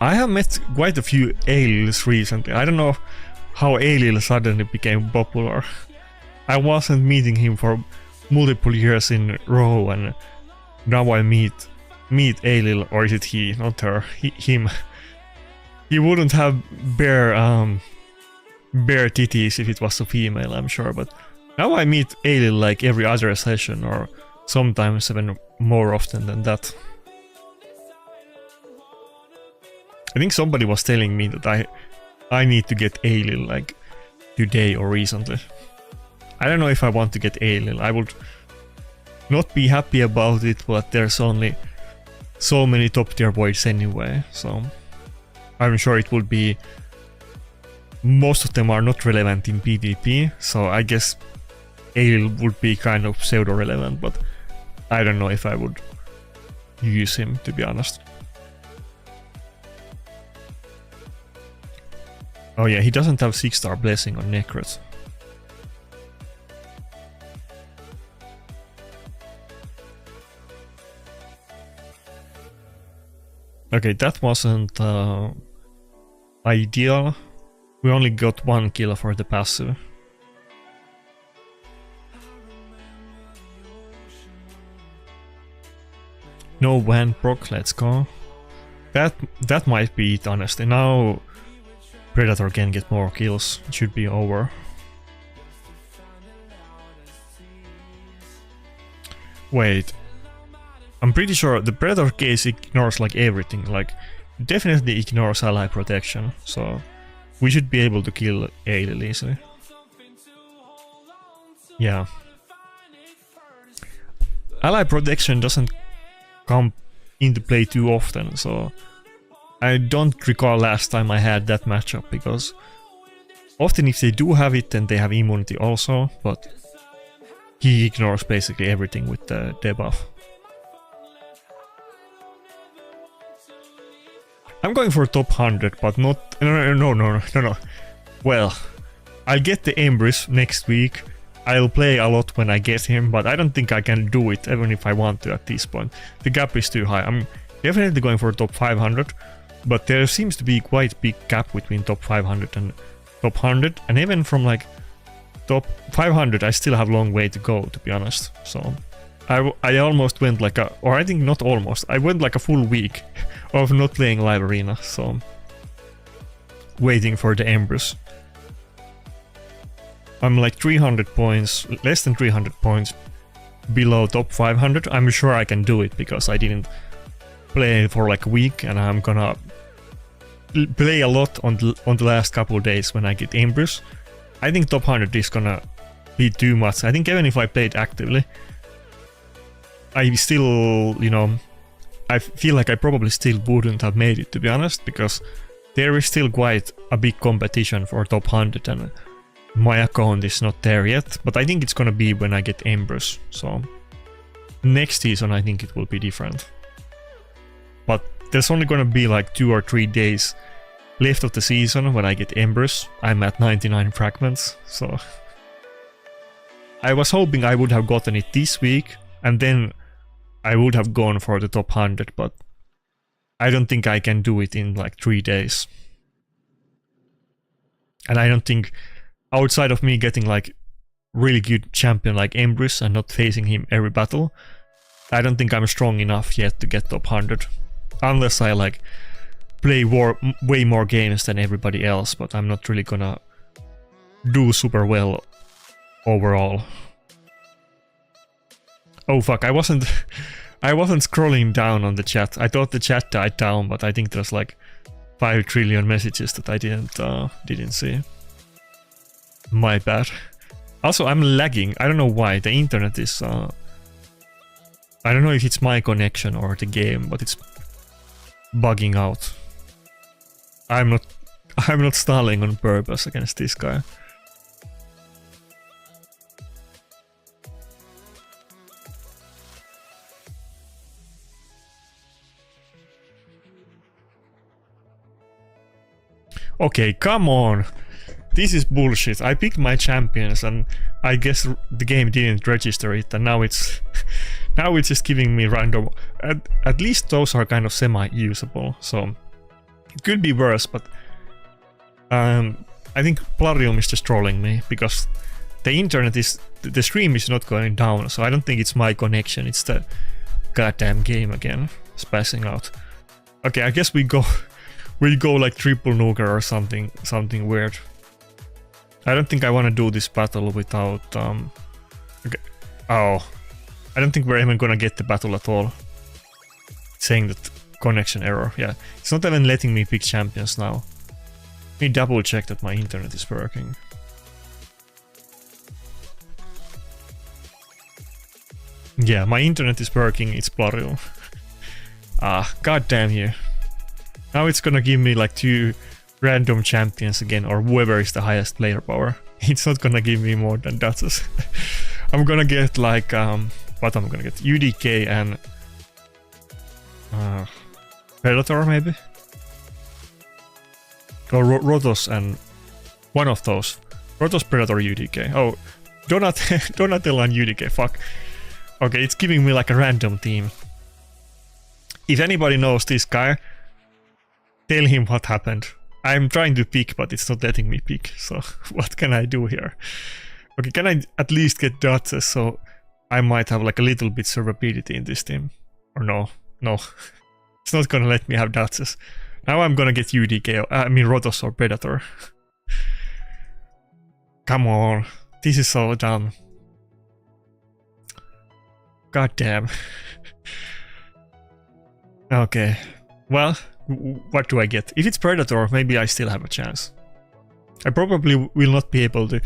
I have met quite a few Ailils recently. I don't know how Ailil suddenly became popular. I wasn't meeting him for multiple years in a row, and now I meet Ailil, or is it he, not her, him. He wouldn't have bare titties if it was a female, I'm sure, but now I meet Ailil like every other session, or sometimes even more often than that. I think somebody was telling me that I need to get Ailil like today or recently. I don't know if I want to get Ailil. I would not be happy about it, but there's only so many top tier voids anyway, so I'm sure it would be... Most of them are not relevant in PvP, so I guess Ailil would be kind of pseudo-relevant, but I don't know if I would use him, to be honest. Oh yeah, he doesn't have 6-star blessing on Necrot. Okay, that wasn't ideal. We only got 1 kill for the passive. No Van proc, let's go. That might be it, honestly. Now Predator can get more kills. It should be over. Wait. I'm pretty sure the Predator case ignores like everything. Like, definitely ignores ally protection. So we should be able to kill Ailil easily. Yeah. Ally protection doesn't come into play too often, so I don't recall last time I had that matchup, because often if they do have it, then they have immunity also, but he ignores basically everything with the debuff. I'm going for top 100, but not... No. Well, I'll get the Embrace next week. I'll play a lot when I get him, but I don't think I can do it, even if I want to at this point. The gap is too high. I'm definitely going for top 500, but there seems to be quite big gap between top 500 and top 100, and even from like top 500 I still have a long way to go, to be honest. So I almost went like a... or I think not almost, I went like a full week of not playing live arena, so waiting for the Embrace. I'm like 300 points, less than 300 points below top 500. I'm sure I can do it because I didn't play for like a week, and I'm gonna play a lot on the last couple of days when I get Embrace. I think top 100 is gonna be too much. I think even if I played actively, I still, you know, I feel like I probably still wouldn't have made it, to be honest, because there is still quite a big competition for top 100 and my account is not there yet, but I think it's gonna be when I get Embrace, so next season I think it will be different. But there's only gonna be like 2 or 3 days left of the season when I get Embrace. I'm at 99 fragments, so I was hoping I would have gotten it this week, and then I would have gone for the top 100, but I don't think I can do it in like 3 days. And I don't think, outside of me getting like really good champion like Embrace and not facing him every battle, I don't think I'm strong enough yet to get top 100. Unless I like play way more games than everybody else, but I'm not really gonna do super well overall. Oh fuck, I wasn't scrolling down on the chat. I thought the chat died down, but I think there's like 5 trillion messages that I didn't see. My bad. Also, I'm lagging. I don't know why. The internet is... I don't know if it's my connection or the game, but it's bugging out. I'm not stalling on purpose against this guy. Okay, come on. This is bullshit. I picked my champions and I guess the game didn't register it, and now it's just giving me random. At least those are kind of semi-usable, so it could be worse, but I think Plarium is just trolling me because the internet is... the stream is not going down, so I don't think it's my connection, it's the goddamn game again spazzing out. Okay, I guess we go like triple nuker or something weird. I don't think I want to do this battle without okay. Oh, I don't think we're even gonna get the battle at all. Saying that connection error. Yeah, it's not even letting me pick champions now. Let me double check that my internet is working. Yeah, my internet is working, it's Plarium. God damn you. Now it's gonna give me like 2 random champions again, or whoever is the highest player power. It's not gonna give me more than Duchess. I'm gonna get like, what am I gonna get? UDK and Predator maybe? Or Rotos and one of those. Rotos, Predator, UDK. Oh, Donatello and UDK, fuck. Okay, it's giving me like a random team. If anybody knows this guy, tell him what happened. I'm trying to pick, but it's not letting me pick, so what can I do here? Okay, can I at least get Duchess, so I might have like a little bit survivability in this team? Or no, no. It's not gonna let me have Duchess. Now I'm gonna get UDK, I mean Rotos or Predator. Come on, this is so dumb. God damn. Okay, well, what do I get? If it's Predator, maybe I still have a chance. I probably will not be able to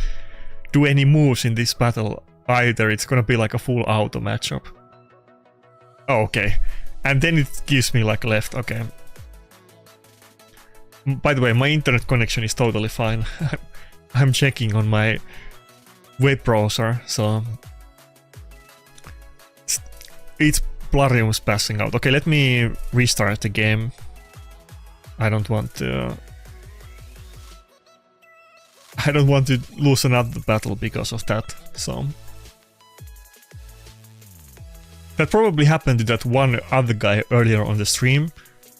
do any moves in this battle either. It's gonna be like a full auto matchup. Oh, okay. And then it gives me like left, okay. By the way, my internet connection is totally fine. I'm checking on my web browser, so it's Plarium's passing out. Okay, let me restart the game. I don't want to lose another battle because of that, so that probably happened to that one other guy earlier on the stream,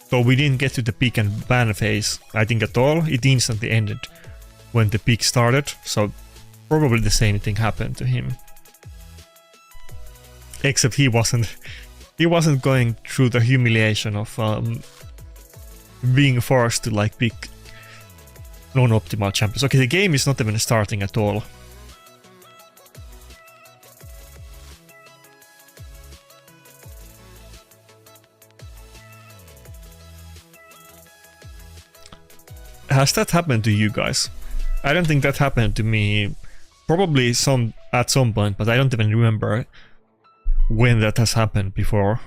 so we didn't get to the pick and ban phase, I think, at all. It instantly ended when the pick started, so probably the same thing happened to him. Except he wasn't going through the humiliation of being forced to like pick non-optimal champions. Okay, the game is not even starting at all. Has that happened to you guys? I don't think that happened to me. Probably at some point, but I don't even remember when that has happened before.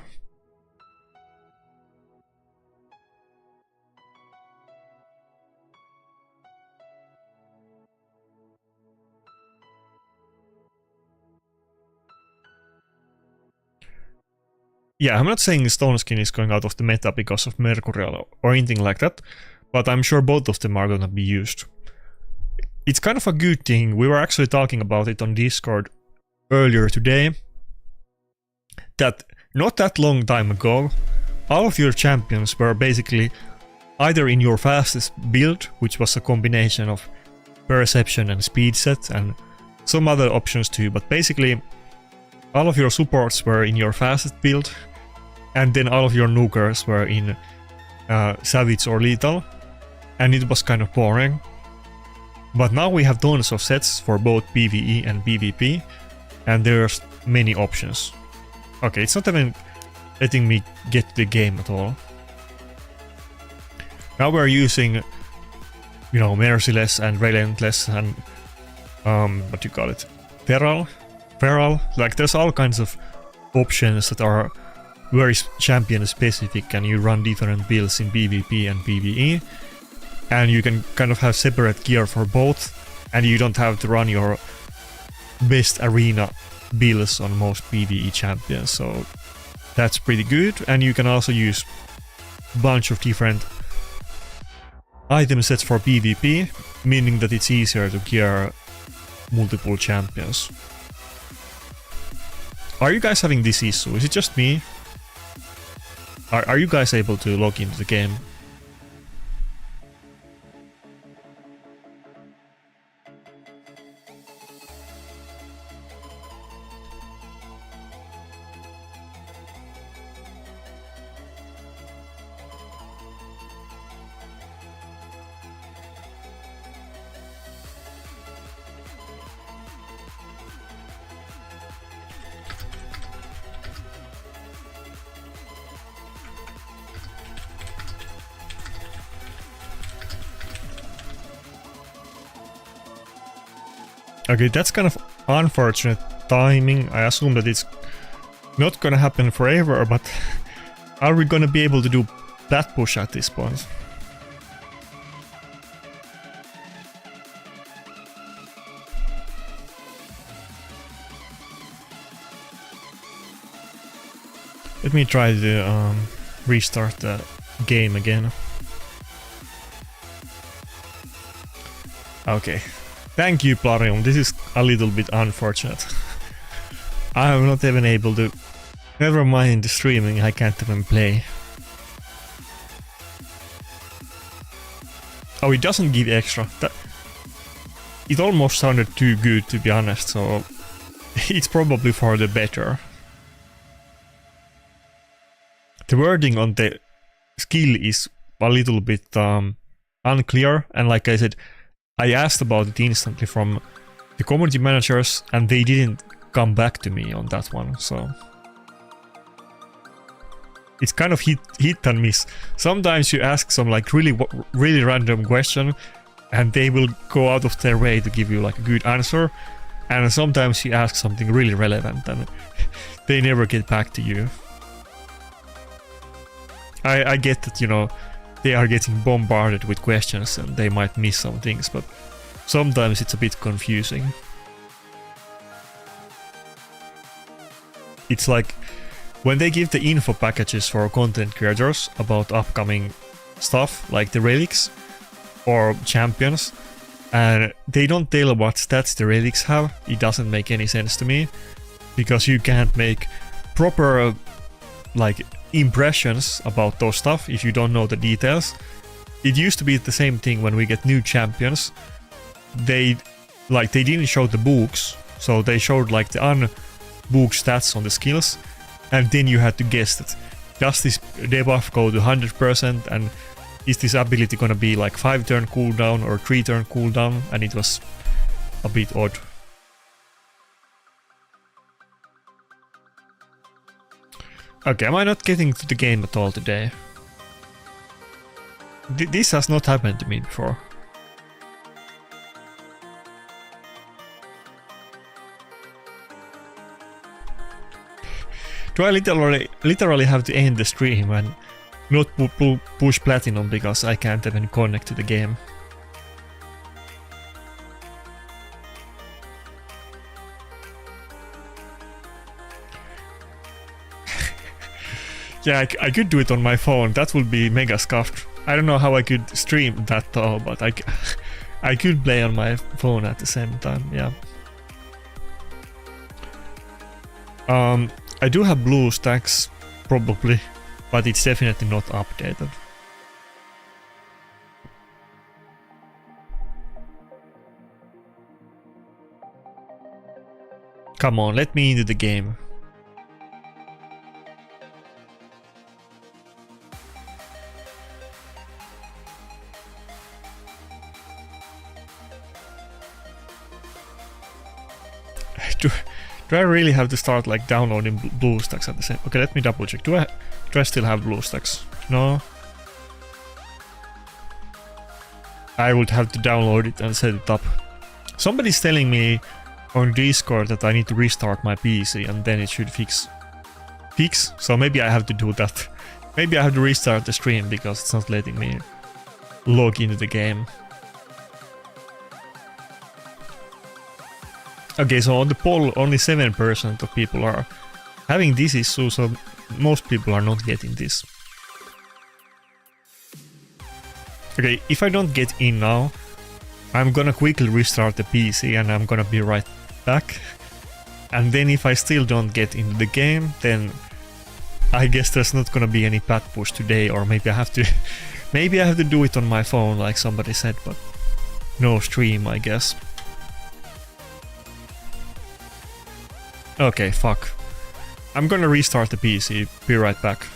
Yeah, I'm not saying Stone Skin is going out of the meta because of Mercurial or anything like that, but I'm sure both of them are gonna be used. It's kind of a good thing. We were actually talking about it on Discord earlier today, that not that long time ago, all of your champions were basically either in your fastest build, which was a combination of perception and speed set and some other options too, but basically all of your supports were in your fastest build, and then all of your nukers were in savage or lethal, and it was kind of boring. But now we have tons of sets for both PvE and PvP, and there's many options. Okay, it's not even letting me get to the game at all. Now we're using, you know, Merciless and Relentless and what do you call it? Feral? Like there's all kinds of options that are very champion specific, and you run different builds in PvP and PvE. And you can kind of have separate gear for both, and you don't have to run your best arena builds on most PvE champions, so that's pretty good. And you can also use a bunch of different item sets for PvP, meaning that it's easier to gear multiple champions. Are you guys having this issue? Is it just me? Are you guys able to log into the game? Okay, that's kind of unfortunate timing. I assume that it's not gonna happen forever, but are we gonna be able to do plat push at this point? Let me try to restart the game again. Okay. Thank you, Plarium. This is a little bit unfortunate. I am not even able to... Never mind the streaming, I can't even play. Oh, it doesn't give extra. It almost sounded too good, to be honest, so... It's probably for the better. The wording on the skill is a little bit unclear, and like I said, I asked about it instantly from the community managers and they didn't come back to me on that one, so... It's kind of hit and miss. Sometimes you ask some like really random question and they will go out of their way to give you like a good answer, and sometimes you ask something really relevant and they never get back to you. I get that, you know, they are getting bombarded with questions and they might miss some things, but sometimes it's a bit confusing. It's like when they give the info packages for content creators about upcoming stuff like the relics or champions, and they don't tell what stats the relics have, it doesn't make any sense to me, because you can't make proper like impressions about those stuff if you don't know the details. It used to be the same thing when we get new champions. They didn't show the books, so they showed like the unbook stats on the skills, and then you had to guess that does this debuff go to 100%, and is this ability gonna be like 5 turn cooldown or 3 turn cooldown, and it was a bit odd. Okay, am I not getting to the game at all today? This has not happened to me before. Do I literally have to end the stream and not push platinum because I can't even connect to the game? Yeah, I could do it on my phone. That would be mega scuffed. I don't know how I could stream that though, but I could play on my phone at the same time, yeah. I do have blue stacks, probably, but it's definitely not updated. Come on, let me into the game. Do I really have to start like downloading BlueStacks at the same? Okay, let me double check. Do I still have BlueStacks? No. I would have to download it and set it up. Somebody's telling me on Discord that I need to restart my PC and then it should fix. So maybe I have to do that. Maybe I have to restart the stream because it's not letting me log into the game. Okay, so on the poll, only 7% of people are having this issue, so most people are not getting this. Okay, if I don't get in now, I'm gonna quickly restart the PC and I'm gonna be right back. And then if I still don't get into the game, then I guess there's not gonna be any plat push today, or maybe I have to maybe I have to do it on my phone like somebody said, but no stream, I guess. Okay, fuck. I'm gonna restart the PC, be right back.